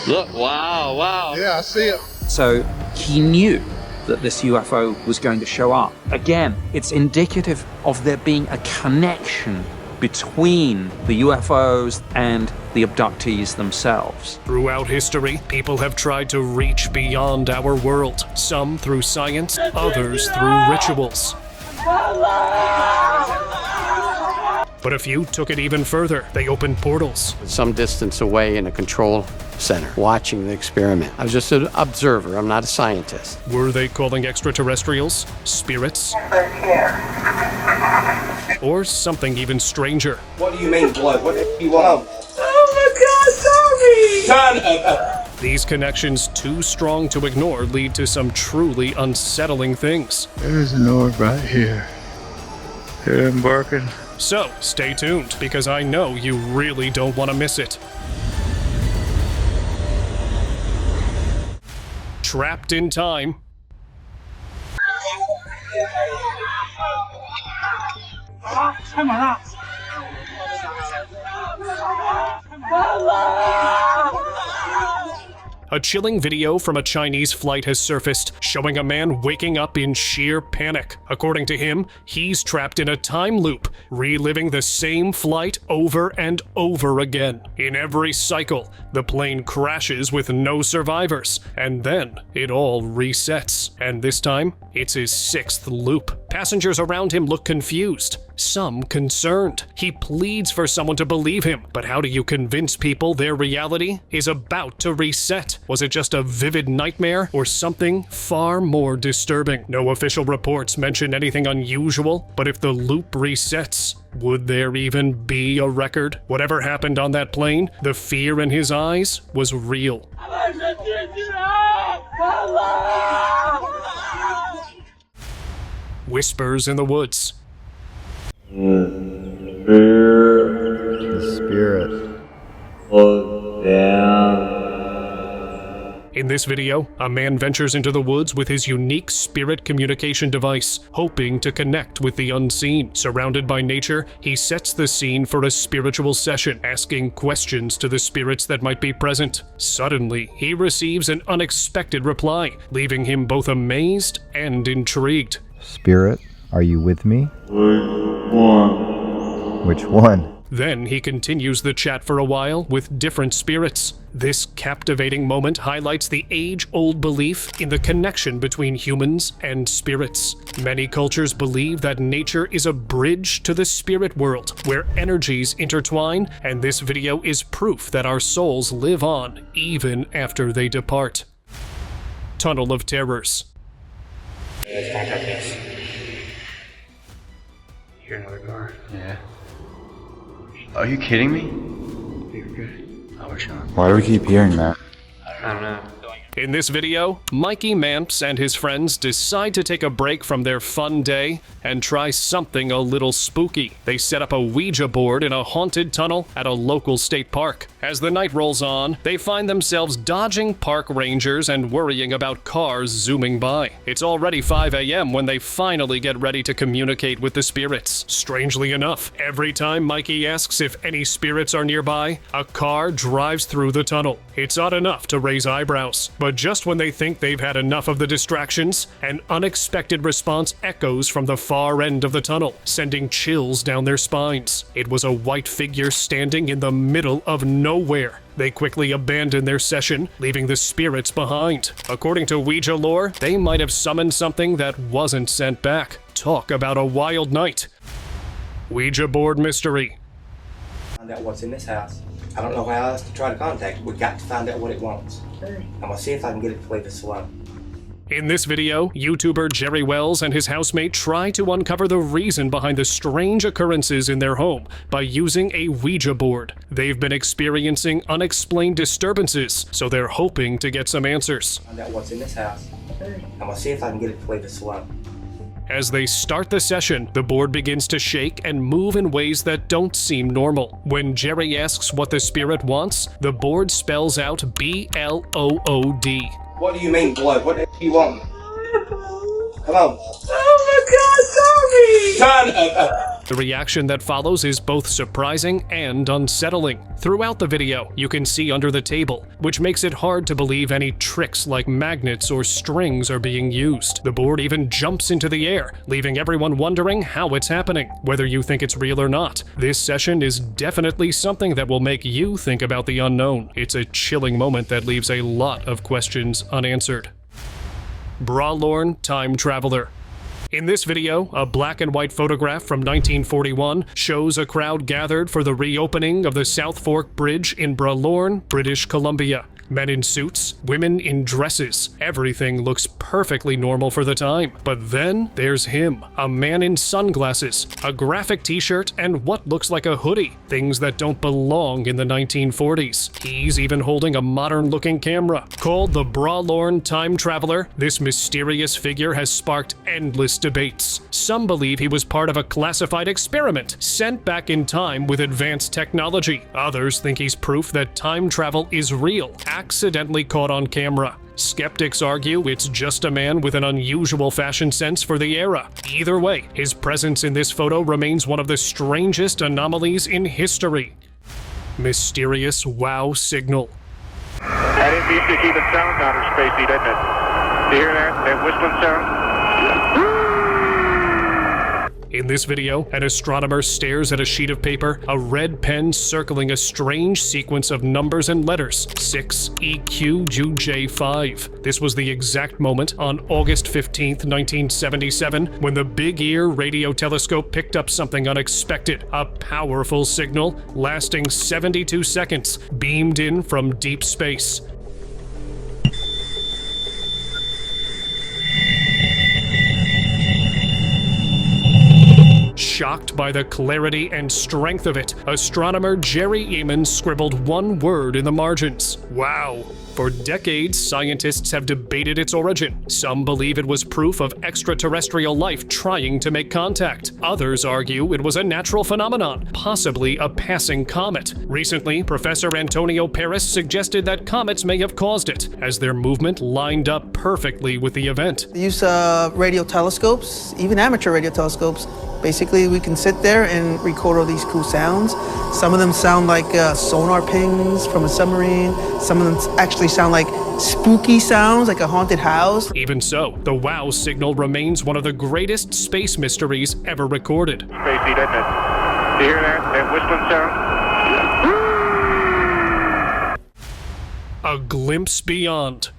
Look, wow. Yeah, I see it. So he knew that this UFO was going to show up. Again, it's indicative of there being a connection between the UFOs and the abductees themselves. Throughout history, people have tried to reach beyond our world, some through science, others through rituals. But a few took it even further. They opened portals. Some distance away in a control center, watching the experiment. I was just an observer. I'm not a scientist. Were they calling extraterrestrials spirits? Or something even stranger? What do you mean blood? What do you want? Oh my God, Tommy! Son of a... These connections too strong to ignore lead to some truly unsettling things. There's an orb right here. Hear him barking? So, stay tuned, because I know you really don't want to miss it. Trapped in Time. A chilling video from a Chinese flight has surfaced, showing a man waking up in sheer panic. According to him, he's trapped in a time loop, reliving the same flight over and over again. In every cycle, the plane crashes with no survivors, and then it all resets. And this time, it's his 6th loop. Passengers around him look confused, some concerned. He pleads for someone to believe him, but how do you convince people their reality is about to reset? Was it just a vivid nightmare or something far more disturbing? No official reports mention anything unusual, but if the loop resets, would there even be a record? Whatever happened on that plane, the fear in his eyes was real. Whispers in the woods. The spirit. Look down. In this video, a man ventures into the woods with his unique spirit communication device, hoping to connect with the unseen. Surrounded by nature, he sets the scene for a spiritual session, asking questions to the spirits that might be present. Suddenly, he receives an unexpected reply, leaving him both amazed and intrigued. Spirit, are you with me? Which one? Which one? Then he continues the chat for a while with different spirits. This captivating moment highlights the age-old belief in the connection between humans and spirits. Many cultures believe that nature is a bridge to the spirit world, where energies intertwine, and this video is proof that our souls live on even after they depart. Tunnel of Terrors. Let's contact this. Hear another car? Yeah. Are you kidding me? You're good. Oh, we're chilling. Why do we keep hearing that? I don't know. In this video, Mikey Mamps and his friends decide to take a break from their fun day and try something a little spooky. They set up a Ouija board in a haunted tunnel at a local state park. As the night rolls on, they find themselves dodging park rangers and worrying about cars zooming by. It's already 5 a.m. when they finally get ready to communicate with the spirits. Strangely enough, every time Mikey asks if any spirits are nearby, a car drives through the tunnel. It's odd enough to raise eyebrows. But just when they think they've had enough of the distractions, an unexpected response echoes from the far end of the tunnel, sending chills down their spines. It was a white figure standing in the middle of nowhere. They quickly abandon their session, leaving the spirits behind. According to Ouija lore, they might have summoned something that wasn't sent back. Talk about a wild night. Ouija board mystery. Find out what's in this house. I don't know how else to try to contact it. We got to find out what it wants. I'm gonna see if I can get it to leave us alone. In this video, YouTuber Jerry Wells and his housemate try to uncover the reason behind the strange occurrences in their home by using a Ouija board. They've been experiencing unexplained disturbances, so they're hoping to get some answers. Find out what's in this house. I'm gonna see if I can get it to leave us alone. As they start the session, the board begins to shake and move in ways that don't seem normal. When Jerry asks what the spirit wants, the board spells out B-L-O-O-D. What do you mean blood? What do you want? Come on. Oh my God, Tommy! Son of a... The reaction that follows is both surprising and unsettling. Throughout the video, you can see under the table, which makes it hard to believe any tricks like magnets or strings are being used. The board even jumps into the air, leaving everyone wondering how it's happening, whether you think it's real or not. This session is definitely something that will make you think about the unknown. It's a chilling moment that leaves a lot of questions unanswered. Bralor Time Traveler. In this video, a black and white photograph from 1941 shows a crowd gathered for the reopening of the South Fork Bridge in Bralor, British Columbia. Men in suits, women in dresses. Everything looks perfectly normal for the time. But then there's him, a man in sunglasses, a graphic t-shirt, and what looks like a hoodie. Things that don't belong in the 1940s. He's even holding a modern-looking camera. Called the Bralor Time Traveler, this mysterious figure has sparked endless debates. Some believe he was part of a classified experiment, sent back in time with advanced technology. Others think he's proof that time travel is real, accidentally caught on camera. Skeptics argue it's just a man with an unusual fashion sense for the era. Either way, his presence in this photo remains one of the strangest anomalies in history. Mysterious wow signal. That is to keep it sound counter spacey, doesn't it? Do you hear that? That whistling sound? In this video, an astronomer stares at a sheet of paper, a red pen circling a strange sequence of numbers and letters, 6EQUJ5. This was the exact moment on August 15th, 1977, when the Big Ear radio telescope picked up something unexpected, a powerful signal lasting 72 seconds, beamed in from deep space. Shocked by the clarity and strength of it, astronomer Jerry Eamon scribbled one word in the margins: wow. For decades, scientists have debated its origin. Some believe it was proof of extraterrestrial life trying to make contact. Others argue it was a natural phenomenon, possibly a passing comet. Recently, Professor Antonio Paris suggested that comets may have caused it, as their movement lined up perfectly with the event. The use of radio telescopes, even amateur radio telescopes, basically we can sit there and record all these cool sounds. Some of them sound like sonar pings from a submarine. Some of them actually sound like spooky sounds, like a haunted house. Even so, the wow signal remains one of the greatest space mysteries ever recorded. Spacey, doesn't it? Do you hear that? That whistling sound? A glimpse beyond.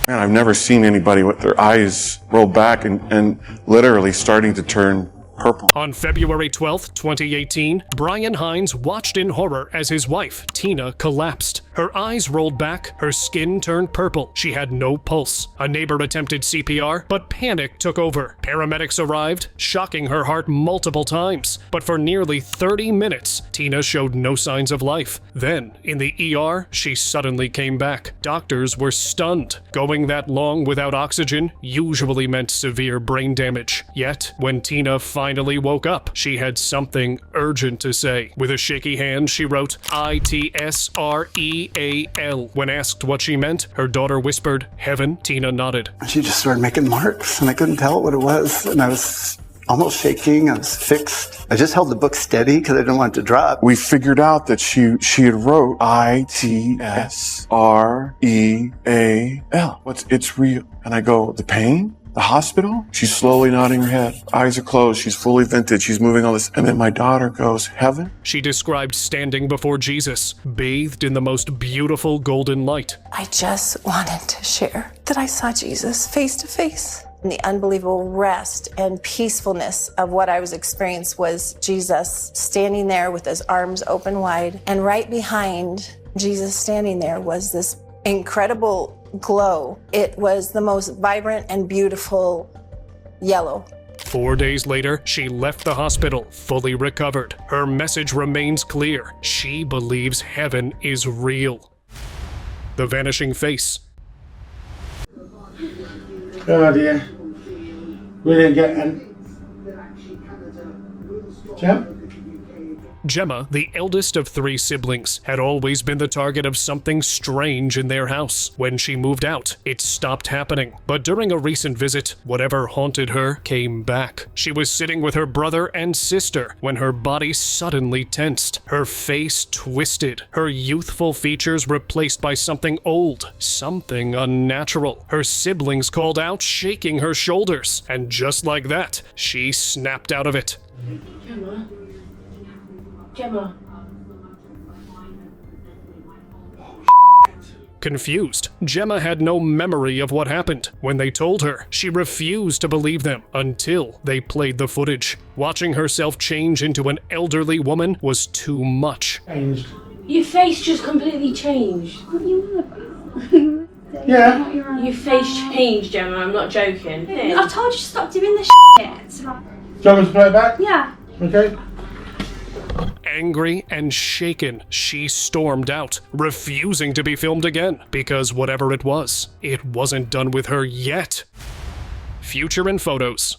Man, I've never seen anybody with their eyes roll back and literally starting to turn purple. On February 12th, 2018, Brian Hines watched in horror as his wife, Tina, collapsed. Her eyes rolled back, her skin turned purple. She had no pulse. A neighbor attempted CPR, but panic took over. Paramedics arrived, shocking her heart multiple times. But for nearly 30 minutes, Tina showed no signs of life. Then, in the ER, she suddenly came back. Doctors were stunned. Going that long without oxygen usually meant severe brain damage. Yet, when Tina finally woke up, she had something urgent to say. With a shaky hand, she wrote ITSREAL. When asked what she meant, her daughter whispered, "Heaven." Tina nodded. She just started making marks, and I couldn't tell what it was, and I was almost shaking. I was fixed. I just held the book steady because I didn't want it to drop. We figured out that she had wrote ITSREAL. It's real. And I go, the pain? The hospital? She's slowly nodding her head. Eyes are closed. She's fully vented. She's moving all this. And then my daughter goes, heaven? She described standing before Jesus, bathed in the most beautiful golden light. I just wanted to share that I saw Jesus face to face. And the unbelievable rest and peacefulness of what I was experiencing was Jesus standing there with his arms open wide. And right behind Jesus standing there was this incredible glow. It was the most vibrant and beautiful yellow. 4 days later, she left the hospital, fully recovered. Her message remains clear. She believes heaven is real. The vanishing face. Oh dear. We didn't get any. Jim? Gemma, the eldest of 3 siblings, had always been the target of something strange in their house. When she moved out, it stopped happening. But during a recent visit, whatever haunted her came back. She was sitting with her brother and sister when her body suddenly tensed, her face twisted, her youthful features replaced by something old, something unnatural. Her siblings called out, shaking her shoulders, and just like that, she snapped out of it. Gemma. Confused, Gemma had no memory of what happened. When they told her, she refused to believe them until they played the footage. Watching herself change into an elderly woman was too much. Your face just completely changed. What are you on about? Yeah. Your face changed, Gemma. I'm not joking. I told you to stop doing this shit. Do you want me to play it back? Yeah. Okay. Angry and shaken, she stormed out, refusing to be filmed again, because whatever it wasn't done with her yet. Future and photos.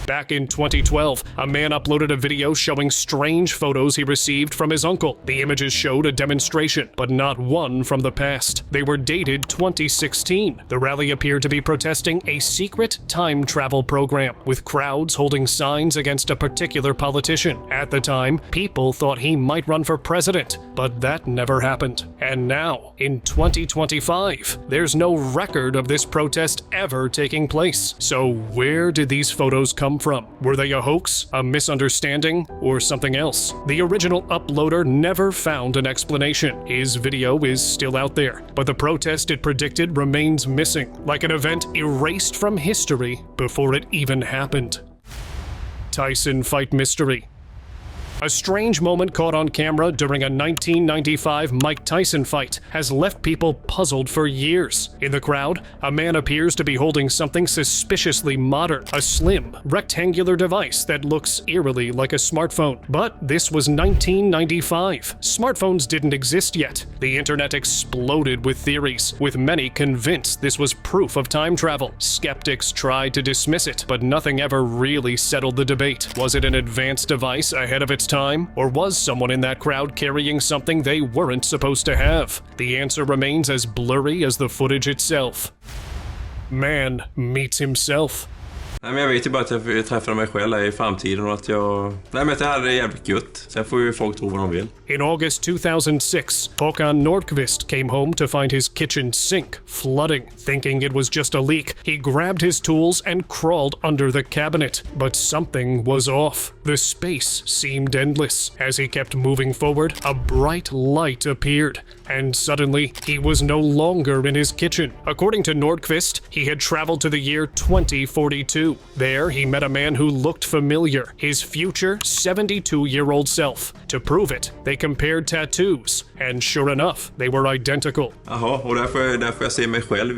Back in 2012, a man uploaded a video showing strange photos he received from his uncle. The images showed a demonstration, but not one from the past. They were dated 2016. The rally appeared to be protesting a secret time travel program, with crowds holding signs against a particular politician. At the time, people thought he might run for president, but that never happened. And now, in 2025, there's no record of this protest ever taking place. So where did these photos come from? Were they a hoax, a misunderstanding, or something else? The original uploader never found an explanation. His video is still out there, but the protest it predicted remains missing, like an event erased from history before it even happened. Tyson fight mystery. A strange moment caught on camera during a 1995 Mike Tyson fight has left people puzzled for years. In the crowd, a man appears to be holding something suspiciously modern, a slim, rectangular device that looks eerily like a smartphone. But this was 1995. Smartphones didn't exist yet. The internet exploded with theories, with many convinced this was proof of time travel. Skeptics tried to dismiss it, but nothing ever really settled the debate. Was it an advanced device ahead of its time, or was someone in that crowd carrying something they weren't supposed to have? The answer remains as blurry as the footage itself. Man meets himself. Nej, men jag vet ju bara att jag träffar mig själv i framtiden och att jag... Nej, men det här är jävligt gött. Sen får ju folk tro vad de vill. In August 2006, Håkan Nordqvist came home to find his kitchen sink flooding. Thinking it was just a leak, he grabbed his tools and crawled under the cabinet. But something was off. The space seemed endless. As he kept moving forward, a bright light appeared. And suddenly, he was no longer in his kitchen. According to Nordqvist, he had traveled to the year 2042. There, he met a man who looked familiar, his future 72-year-old self. To prove it, they compared tattoos, and sure enough, they were identical. Jaha, och därför jag ser mig själv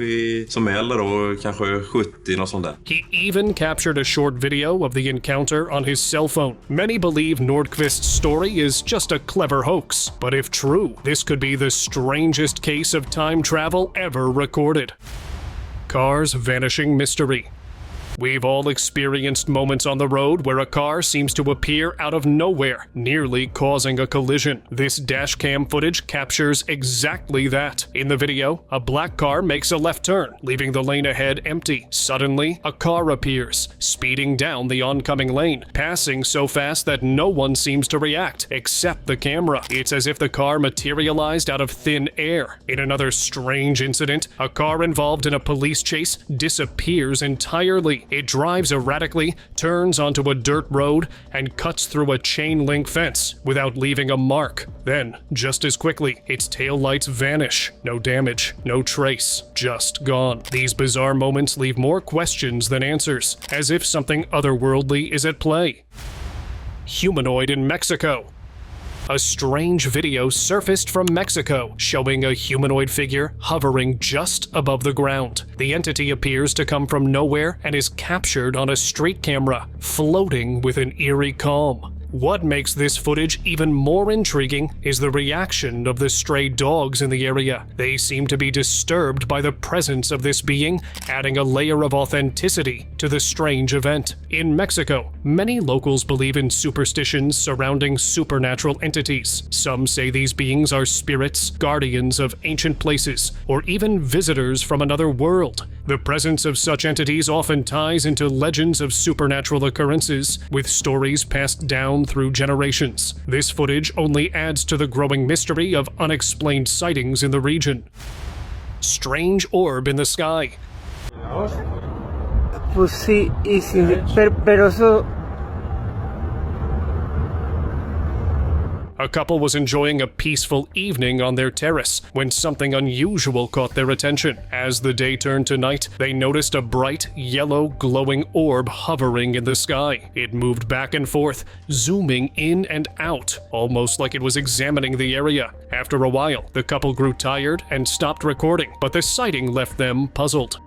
som äldre då, kanske 70 och sånt där. He even captured a short video of the encounter on his cell phone. Many believe Nordqvist's story is just a clever hoax, but if true, this could be the strangest case of time travel ever recorded. Cars vanishing mystery. We've all experienced moments on the road where a car seems to appear out of nowhere, nearly causing a collision. This dashcam footage captures exactly that. In the video, a black car makes a left turn, leaving the lane ahead empty. Suddenly, a car appears, speeding down the oncoming lane, passing so fast that no one seems to react, except the camera. It's as if the car materialized out of thin air. In another strange incident, a car involved in a police chase disappears entirely. It drives erratically, turns onto a dirt road, and cuts through a chain-link fence without leaving a mark. Then, just as quickly, its taillights vanish. No damage, no trace, just gone. These bizarre moments leave more questions than answers, as if something otherworldly is at play. Humanoid in Mexico. A strange video surfaced from Mexico showing a humanoid figure hovering just above the ground. The entity appears to come from nowhere and is captured on a street camera, floating with an eerie calm. What makes this footage even more intriguing is the reaction of the stray dogs in the area. They seem to be disturbed by the presence of this being, adding a layer of authenticity to the strange event. In Mexico, many locals believe in superstitions surrounding supernatural entities. Some say these beings are spirits, guardians of ancient places, or even visitors from another world. The presence of such entities often ties into legends of supernatural occurrences, with stories passed down through generations. This footage only adds to the growing mystery of unexplained sightings in the region. Strange orb in the sky. Pues sí, pero eso. A couple was enjoying a peaceful evening on their terrace when something unusual caught their attention. As the day turned to night, they noticed a bright, yellow, glowing orb hovering in the sky. It moved back and forth, zooming in and out, almost like it was examining the area. After a while, the couple grew tired and stopped recording, but the sighting left them puzzled.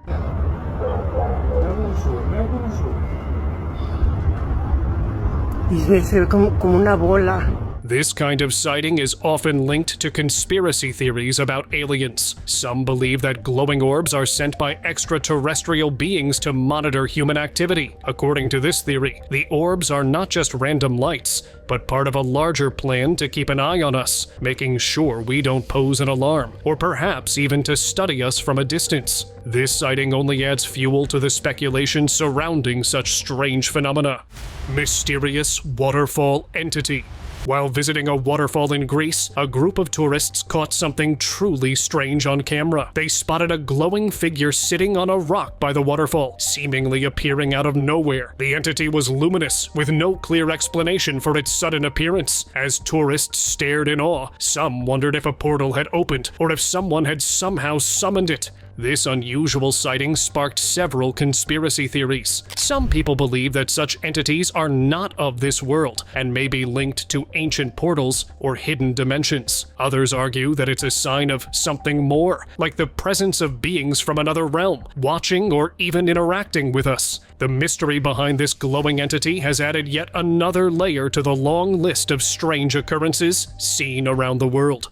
Y se ve como una bola. This kind of sighting is often linked to conspiracy theories about aliens. Some believe that glowing orbs are sent by extraterrestrial beings to monitor human activity. According to this theory, the orbs are not just random lights, but part of a larger plan to keep an eye on us, making sure we don't pose an alarm, or perhaps even to study us from a distance. This sighting only adds fuel to the speculation surrounding such strange phenomena. Mysterious waterfall entity. While visiting a waterfall in Greece, a group of tourists caught something truly strange on camera. They spotted a glowing figure sitting on a rock by the waterfall, seemingly appearing out of nowhere. The entity was luminous, with no clear explanation for its sudden appearance. As tourists stared in awe, some wondered if a portal had opened, or if someone had somehow summoned it. This unusual sighting sparked several conspiracy theories. Some people believe that such entities are not of this world and may be linked to ancient portals or hidden dimensions. Others argue that it's a sign of something more, like the presence of beings from another realm, watching or even interacting with us. The mystery behind this glowing entity has added yet another layer to the long list of strange occurrences seen around the world.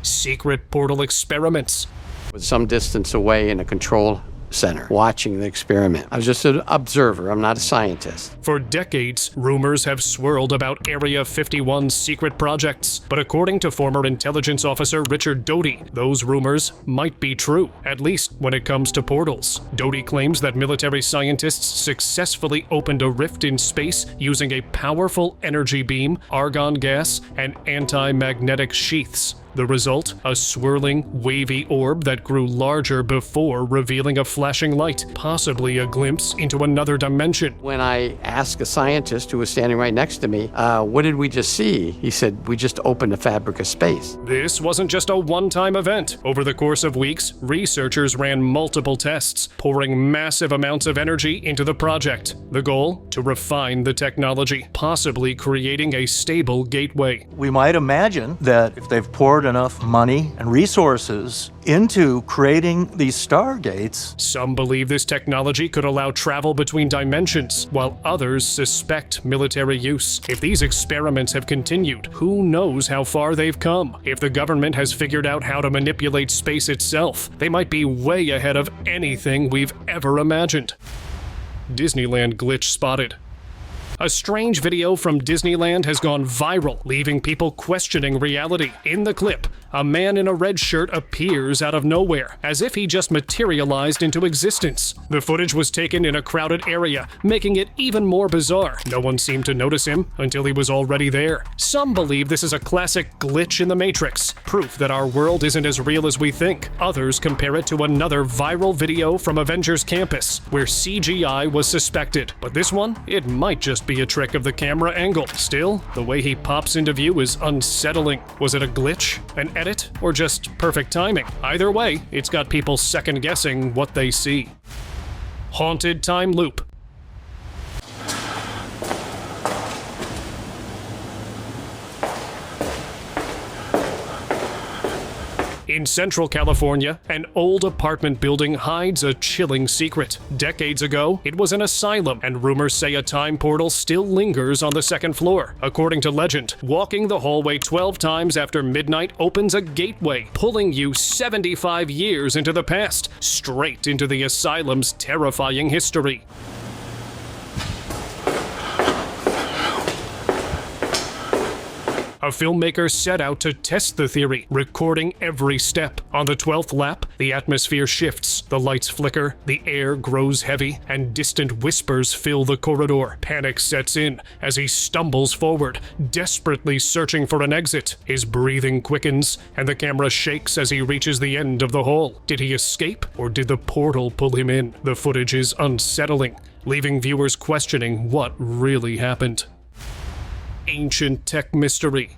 Secret portal experiments. Some distance away in a control center, watching the experiment. I was just an observer. I'm not a scientist. For decades, rumors have swirled about Area 51's secret projects, but according to former intelligence officer Richard Doty, those rumors might be true, at least when it comes to portals. Doty claims that military scientists successfully opened a rift in space using a powerful energy beam, argon gas, and anti-magnetic sheaths. The result? A swirling, wavy orb that grew larger before revealing a flashing light, possibly a glimpse into another dimension. When I asked a scientist who was standing right next to me, what did we just see? He said, we just opened a fabric of space. This wasn't just a one-time event. Over the course of weeks, researchers ran multiple tests, pouring massive amounts of energy into the project. The goal? To refine the technology, possibly creating a stable gateway. We might imagine that if they've poured enough money and resources into creating these stargates. Some believe this technology could allow travel between dimensions, while others suspect military use. If these experiments have continued, who knows how far they've come? If the government has figured out how to manipulate space itself, they might be way ahead of anything we've ever imagined. Disneyland glitch spotted. A strange video from Disneyland has gone viral, leaving people questioning reality. In the clip, a man in a red shirt appears out of nowhere, as if he just materialized into existence. The footage was taken in a crowded area, making it even more bizarre. No one seemed to notice him until he was already there. Some believe this is a classic glitch in the Matrix, proof that our world isn't as real as we think. Others compare it to another viral video from Avengers Campus, where CGI was suspected. But this one, it might just be a trick of the camera angle. Still, the way he pops into view is unsettling. Was it a glitch, an edit, or just perfect timing? Either way, it's got people second-guessing what they see. Haunted time loop. In Central California, an old apartment building hides a chilling secret. Decades ago, it was an asylum, and rumors say a time portal still lingers on the second floor. According to legend, walking the hallway 12 times after midnight opens a gateway, pulling you 75 years into the past, straight into the asylum's terrifying history. A filmmaker set out to test the theory, recording every step. On the 12th lap, the atmosphere shifts, the lights flicker, the air grows heavy, and distant whispers fill the corridor. Panic sets in as he stumbles forward, desperately searching for an exit. His breathing quickens, and the camera shakes as he reaches the end of the hall. Did he escape, or did the portal pull him in? The footage is unsettling, leaving viewers questioning what really happened. Ancient tech mystery.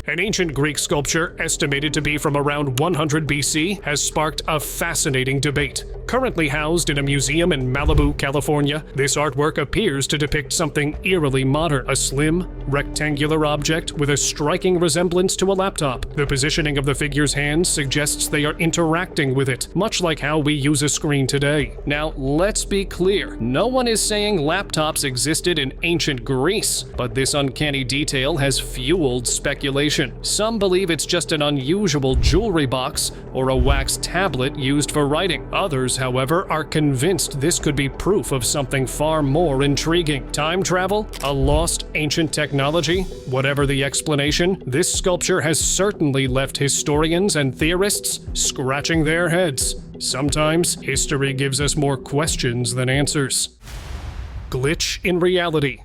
An ancient Greek sculpture, estimated to be from around 100 BC, has sparked a fascinating debate. Currently housed in a museum in Malibu, California, this artwork appears to depict something eerily modern, a slim, rectangular object with a striking resemblance to a laptop. The positioning of the figure's hands suggests they are interacting with it, much like how we use a screen today. Now, let's be clear, no one is saying laptops existed in ancient Greece, but this uncanny detail has fueled speculation. Some believe it's just an unusual jewelry box or a wax tablet used for writing. Others, however, are convinced this could be proof of something far more intriguing. Time travel? A lost ancient technology? Whatever the explanation, this sculpture has certainly left historians and theorists scratching their heads. Sometimes, history gives us more questions than answers. Glitch in reality.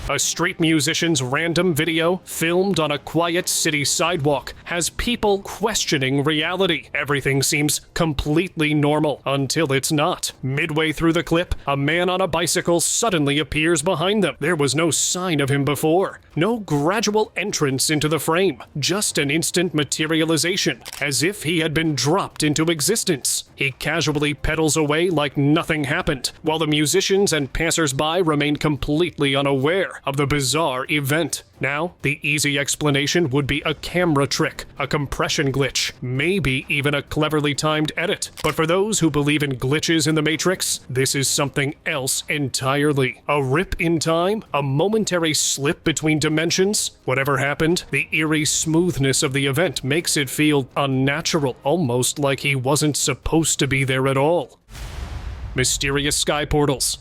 A street musician's random video, filmed on a quiet city sidewalk, has people questioning reality. Everything seems completely normal until it's not. Midway through the clip, a man on a bicycle suddenly appears behind them. There was no sign of him before. No gradual entrance into the frame. Just an instant materialization, as if he had been dropped into existence. He casually pedals away like nothing happened, while the musicians and passers-by remain completely unaware of the bizarre event. Now, the easy explanation would be a camera trick, a compression glitch, maybe even a cleverly timed edit. But for those who believe in glitches in the Matrix, this is something else entirely. A rip in time? A momentary slip between dimensions? Whatever happened, the eerie smoothness of the event makes it feel unnatural, almost like he wasn't supposed to be there at all. Mysterious sky portals.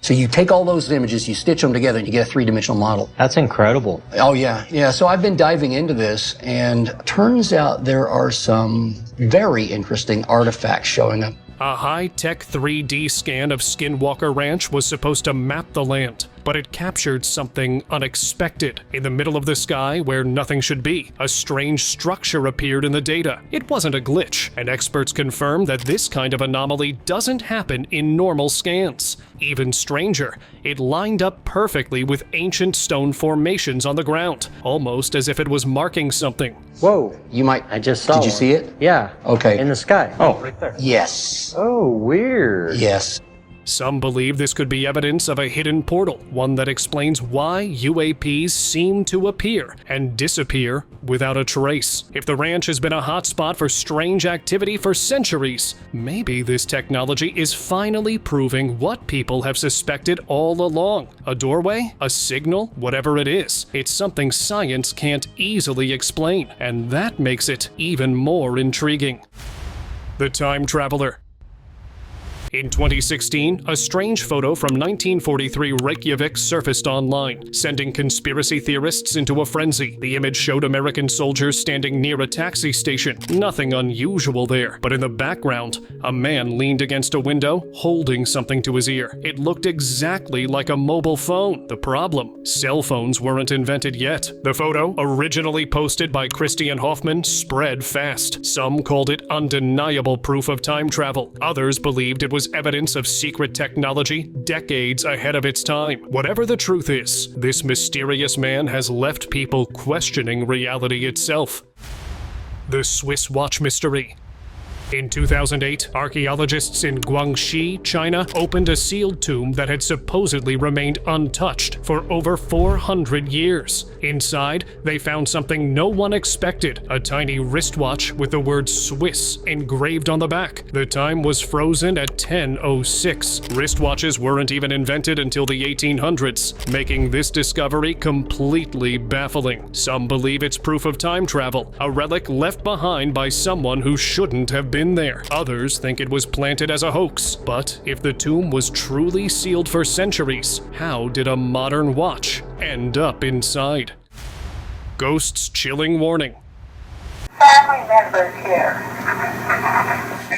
So you take all those images, you stitch them together, and you get a three-dimensional model. That's incredible. Oh, yeah. So I've been diving into this, and turns out there are some very interesting artifacts showing up. A high-tech 3D scan of Skinwalker Ranch was supposed to map the land, but it captured something unexpected. In the middle of the sky, where nothing should be, a strange structure appeared in the data. It wasn't a glitch, and experts confirm that this kind of anomaly doesn't happen in normal scans. Even stranger, it lined up perfectly with ancient stone formations on the ground, almost as if it was marking something. Whoa. I just saw Did you one. see it? Yeah. Okay. In the sky. Oh, right there. Yes. Oh, weird. Yes. Some believe this could be evidence of a hidden portal, one that explains why UAPs seem to appear and disappear without a trace. If the ranch has been a hotspot for strange activity for centuries, maybe this technology is finally proving what people have suspected all along. A doorway? A signal? Whatever it is, it's something science can't easily explain, and that makes it even more intriguing. The Time Traveler. In 2016, a strange photo from 1943 Reykjavik surfaced online, sending conspiracy theorists into a frenzy. The image showed American soldiers standing near a taxi station. Nothing unusual there, but in the background, a man leaned against a window, holding something to his ear. It looked exactly like a mobile phone. The problem? Cell phones weren't invented yet. The photo, originally posted by Christian Hoffman, spread fast. Some called it undeniable proof of time travel. Others believed it was evidence of secret technology decades ahead of its time. Whatever the truth is, this mysterious man has left people questioning reality itself. The Swiss watch mystery. In 2008, archaeologists in Guangxi, China, opened a sealed tomb that had supposedly remained untouched for over 400 years. Inside, they found something no one expected, a tiny wristwatch with the word Swiss engraved on the back. The time was frozen at 10:06. Wristwatches weren't even invented until the 1800s, making this discovery completely baffling. Some believe it's proof of time travel, a relic left behind by someone who shouldn't have been there. Others think it was planted as a hoax. But if the tomb was truly sealed for centuries, how did a modern watch end up inside? Ghost's chilling warning. Family members here.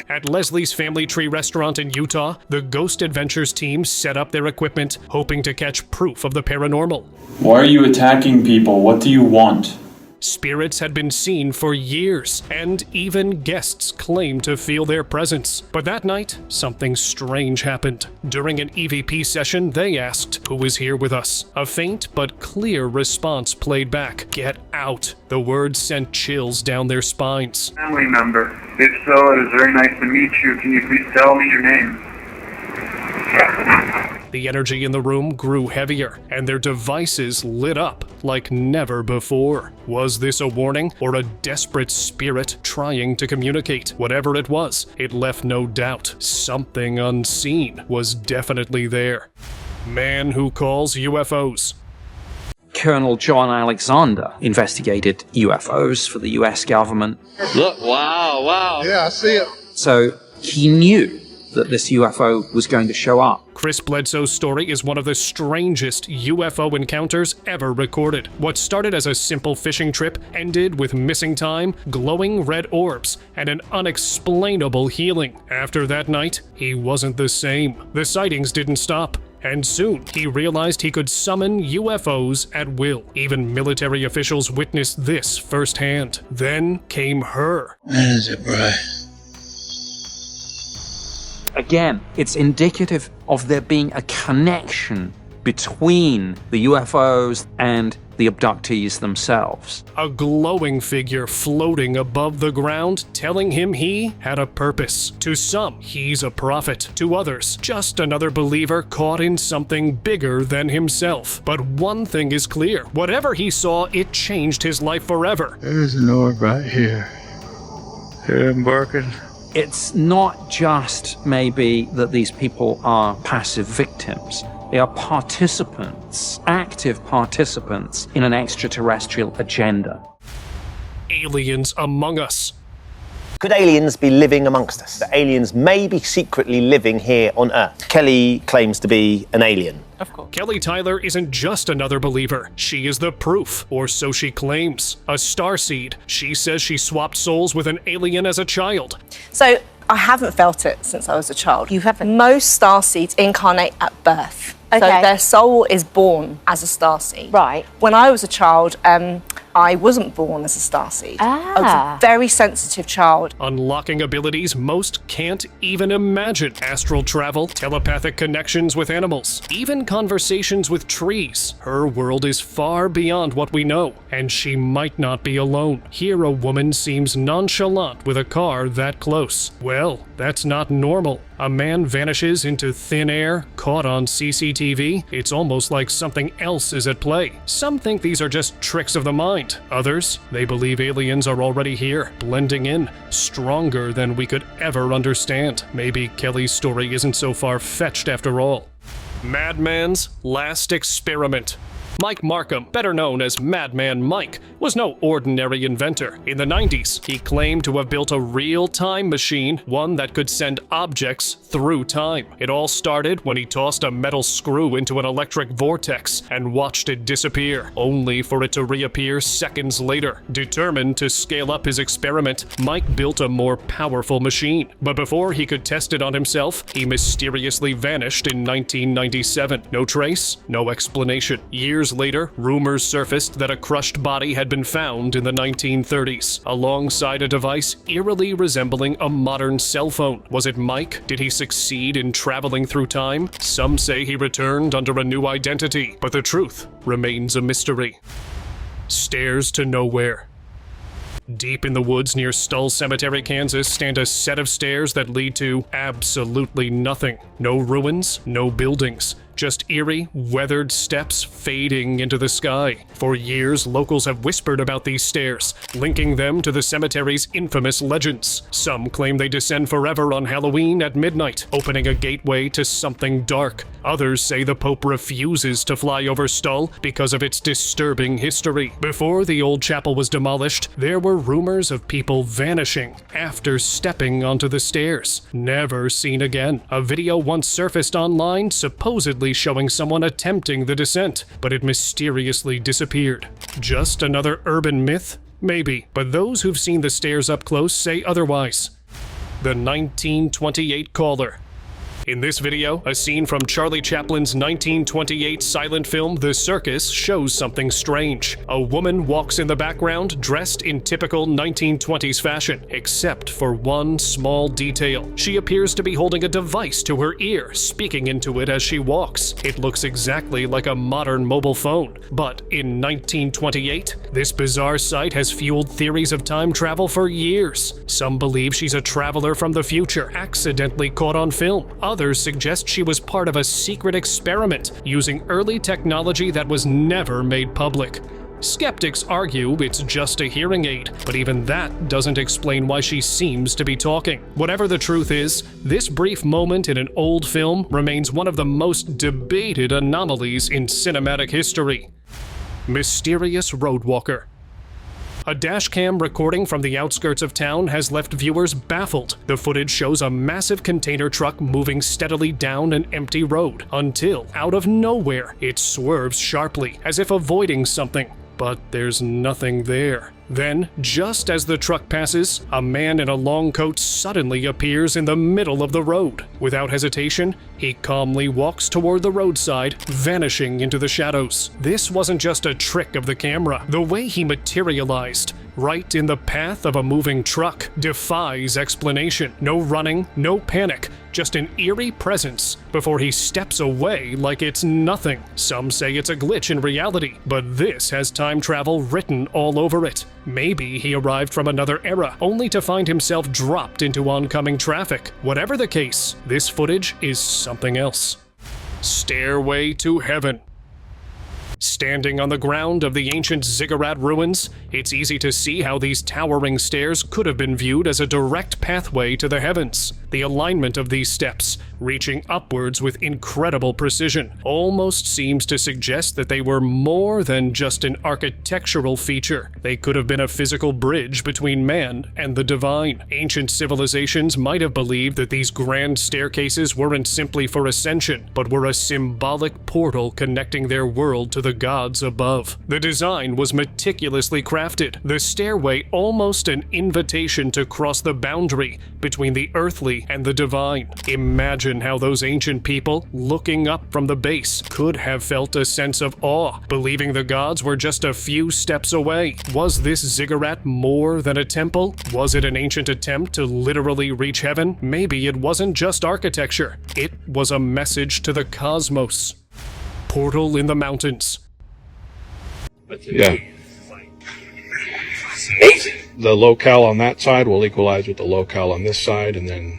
At Leslie's Family Tree restaurant in Utah, the Ghost Adventures team set up their equipment, hoping to catch proof of the paranormal. Why are you attacking people? What do you want? Spirits had been seen for years, and even guests claimed to feel their presence. But that night, something strange happened. During an EVP session, they asked, "Who is here with us?" A faint but clear response played back, "Get out." The words sent chills down their spines. Family member. If so, it is very nice to meet you. Can you please tell me your name? The energy in the room grew heavier, and their devices lit up like never before. Was this a warning or a desperate spirit trying to communicate? Whatever it was, it left no doubt. Something unseen was definitely there. Man who calls UFOs. Colonel John Alexander investigated UFOs for the US government. Look, wow. Yeah, I see it. So he knew that this UFO was going to show up. Chris Bledsoe's story is one of the strangest UFO encounters ever recorded. What started as a simple fishing trip ended with missing time, glowing red orbs, and an unexplainable healing. After that night, he wasn't the same. The sightings didn't stop. And soon, he realized he could summon UFOs at will. Even military officials witnessed this firsthand. Then came her. That is it, bro. Again, it's indicative of there being a connection between the UFOs and the abductees themselves. A glowing figure floating above the ground, telling him he had a purpose. To some, he's a prophet. To others, just another believer caught in something bigger than himself. But one thing is clear. Whatever he saw, it changed his life forever. There's an orb right here. They're embarking. It's not just maybe that these people are passive victims. They are participants, active participants in an extraterrestrial agenda. Aliens among us. Could aliens be living amongst us? The aliens may be secretly living here on Earth. Kelly claims to be an alien. Of course. Kelly Tyler isn't just another believer. She is the proof, or so she claims. A starseed. She says she swapped souls with an alien as a child. So I haven't felt it since I was a child. You haven't? Most starseeds incarnate at birth. Okay. So their soul is born as a starseed. Right. When I was a child, I wasn't born as a starseed. I was a very sensitive child. Unlocking abilities most can't even imagine. Astral travel, telepathic connections with animals, even conversations with trees. Her world is far beyond what we know, and she might not be alone. Here a woman seems nonchalant with a car that close. Well, that's not normal. A man vanishes into thin air, caught on CCTV. It's almost like something else is at play. Some think these are just tricks of the mind. Others, they believe aliens are already here, blending in, stronger than we could ever understand. Maybe Kelly's story isn't so far-fetched after all. Madman's last experiment. Mike Markham, better known as Madman Mike, was no ordinary inventor. In the 90s, he claimed to have built a real time machine, one that could send objects through time. It all started when he tossed a metal screw into an electric vortex and watched it disappear, only for it to reappear seconds later. Determined to scale up his experiment, Mike built a more powerful machine. But before he could test it on himself, he mysteriously vanished in 1997. No trace, no explanation. Years later, rumors surfaced that a crushed body had been found in the 1930s, alongside a device eerily resembling a modern cell phone. Was it Mike? Did he succeed in traveling through time? Some say he returned under a new identity, but the truth remains a mystery. Stairs to nowhere. Deep in the woods near Stull Cemetery, Kansas, stand a set of stairs that lead to absolutely nothing. No ruins, no buildings. Just eerie, weathered steps fading into the sky. For years, locals have whispered about these stairs, linking them to the cemetery's infamous legends. Some claim they descend forever on Halloween at midnight, opening a gateway to something dark. Others say the Pope refuses to fly over Stull because of its disturbing history. Before the old chapel was demolished, there were rumors of people vanishing after stepping onto the stairs, never seen again. A video once surfaced online supposedly showing someone attempting the descent, but it mysteriously disappeared. Just another urban myth? Maybe, but those who've seen the stairs up close say otherwise. The 1928 Caller. In this video, a scene from Charlie Chaplin's 1928 silent film The Circus shows something strange. A woman walks in the background dressed in typical 1920s fashion, except for one small detail. She appears to be holding a device to her ear, speaking into it as she walks. It looks exactly like a modern mobile phone. But in 1928, this bizarre sight has fueled theories of time travel for years. Some believe she's a traveler from the future, accidentally caught on film. Others suggest she was part of a secret experiment using early technology that was never made public. Skeptics argue it's just a hearing aid, but even that doesn't explain why she seems to be talking. Whatever the truth is, this brief moment in an old film remains one of the most debated anomalies in cinematic history. Mysterious Roadwalker. A dashcam recording from the outskirts of town has left viewers baffled. The footage shows a massive container truck moving steadily down an empty road until, out of nowhere, it swerves sharply, as if avoiding something. But there's nothing there. Then, just as the truck passes, a man in a long coat suddenly appears in the middle of the road. Without hesitation, he calmly walks toward the roadside, vanishing into the shadows. This wasn't just a trick of the camera. The way he materialized, right in the path of a moving truck, defies explanation. No running, no panic, just an eerie presence before he steps away like it's nothing. Some say it's a glitch in reality, but this has time travel written all over it. Maybe he arrived from another era, only to find himself dropped into oncoming traffic. Whatever the case, this footage is something else. Stairway to Heaven. Standing on the ground of the ancient ziggurat ruins, it's easy to see how these towering stairs could have been viewed as a direct pathway to the heavens. The alignment of these steps, reaching upwards with incredible precision, almost seems to suggest that they were more than just an architectural feature. They could have been a physical bridge between man and the divine. Ancient civilizations might have believed that these grand staircases weren't simply for ascension, but were a symbolic portal connecting their world to the gods above. The design was meticulously crafted, the stairway almost an invitation to cross the boundary between the earthly and the divine. Imagine how those ancient people, looking up from the base, could have felt a sense of awe, believing the gods were just a few steps away. Was this ziggurat more than a temple? Was it an ancient attempt to literally reach heaven? Maybe it wasn't just architecture. It was a message to the cosmos. Portal in the mountains. Yeah. The locale on that side will equalize with the locale on this side, and then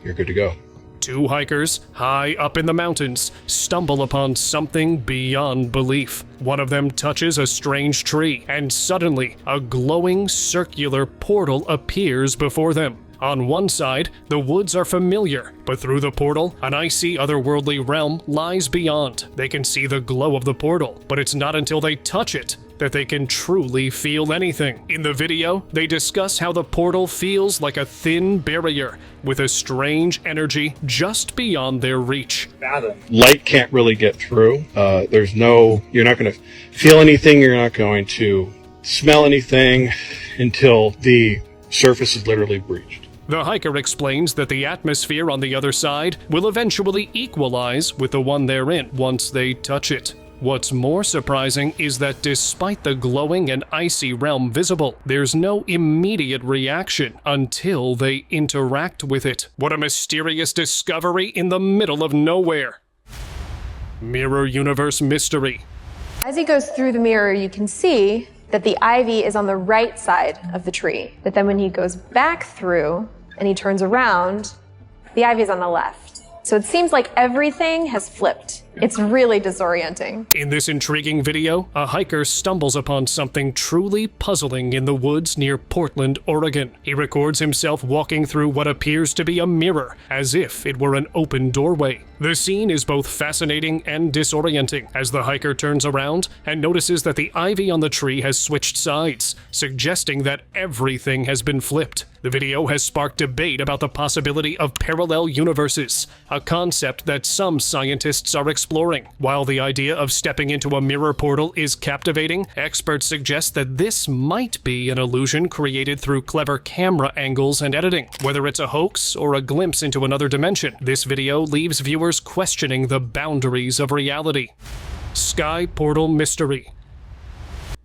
you're good to go. Two hikers, high up in the mountains, stumble upon something beyond belief. One of them touches a strange tree, and suddenly, a glowing circular portal appears before them. On one side, the woods are familiar, but through the portal, an icy otherworldly realm lies beyond. They can see the glow of the portal, but it's not until they touch it that they can truly feel anything. In the video, they discuss how the portal feels like a thin barrier with a strange energy just beyond their reach. Light can't really get through. You're not going to feel anything, you're not going to smell anything until the surface is literally breached. The hiker explains that the atmosphere on the other side will eventually equalize with the one they're in once they touch it. What's more surprising is that despite the glowing and icy realm visible, there's no immediate reaction until they interact with it. What a mysterious discovery in the middle of nowhere. Mirror Universe Mystery. As he goes through the mirror, you can see that the ivy is on the right side of the tree. But then when he goes back through and he turns around, the ivy is on the left. So it seems like everything has flipped. It's really disorienting. In this intriguing video, a hiker stumbles upon something truly puzzling in the woods near Portland, Oregon. He records himself walking through what appears to be a mirror, as if it were an open doorway. The scene is both fascinating and disorienting as the hiker turns around and notices that the ivy on the tree has switched sides, suggesting that everything has been flipped. The video has sparked debate about the possibility of parallel universes, a concept that some scientists are exploring. While the idea of stepping into a mirror portal is captivating, experts suggest that this might be an illusion created through clever camera angles and editing. Whether it's a hoax or a glimpse into another dimension, this video leaves viewers questioning the boundaries of reality. Sky Portal Mystery.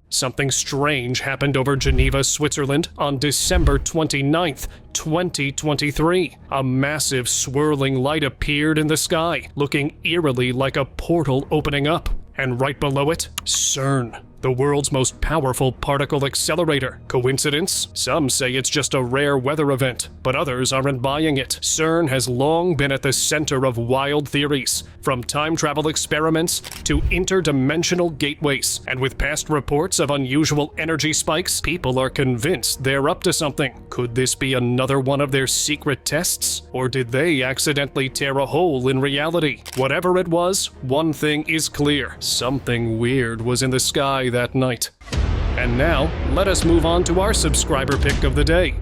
Something strange happened over Geneva, Switzerland on December 29th, 2023. A massive swirling light appeared in the sky, looking eerily like a portal opening up. And right below it, CERN, the world's most powerful particle accelerator. Coincidence? Some say it's just a rare weather event, but others aren't buying it. CERN has long been at the center of wild theories, from time travel experiments to interdimensional gateways. And with past reports of unusual energy spikes, people are convinced they're up to something. Could this be another one of their secret tests? Or did they accidentally tear a hole in reality? Whatever it was, one thing is clear. Something weird was in the sky that night. And now, let us move on to our subscriber pick of the day.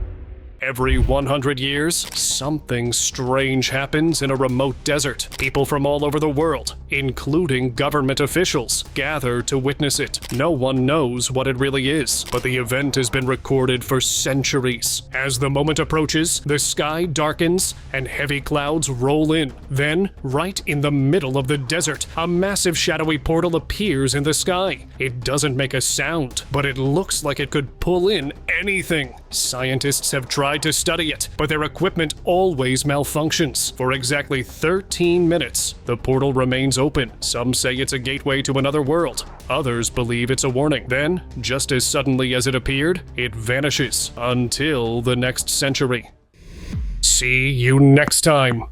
Every 100 years, something strange happens in a remote desert. People from all over the world, including government officials, gather to witness it. No one knows what it really is, but the event has been recorded for centuries. As the moment approaches, the sky darkens and heavy clouds roll in. Then, right in the middle of the desert, a massive shadowy portal appears in the sky. It doesn't make a sound, but it looks like it could pull in anything. Scientists have tried to study it, but their equipment always malfunctions. For exactly 13 minutes, the portal remains open. Some say it's a gateway to another world. Others believe it's a warning. Then, just as suddenly as it appeared, it vanishes until the next century. See you next time.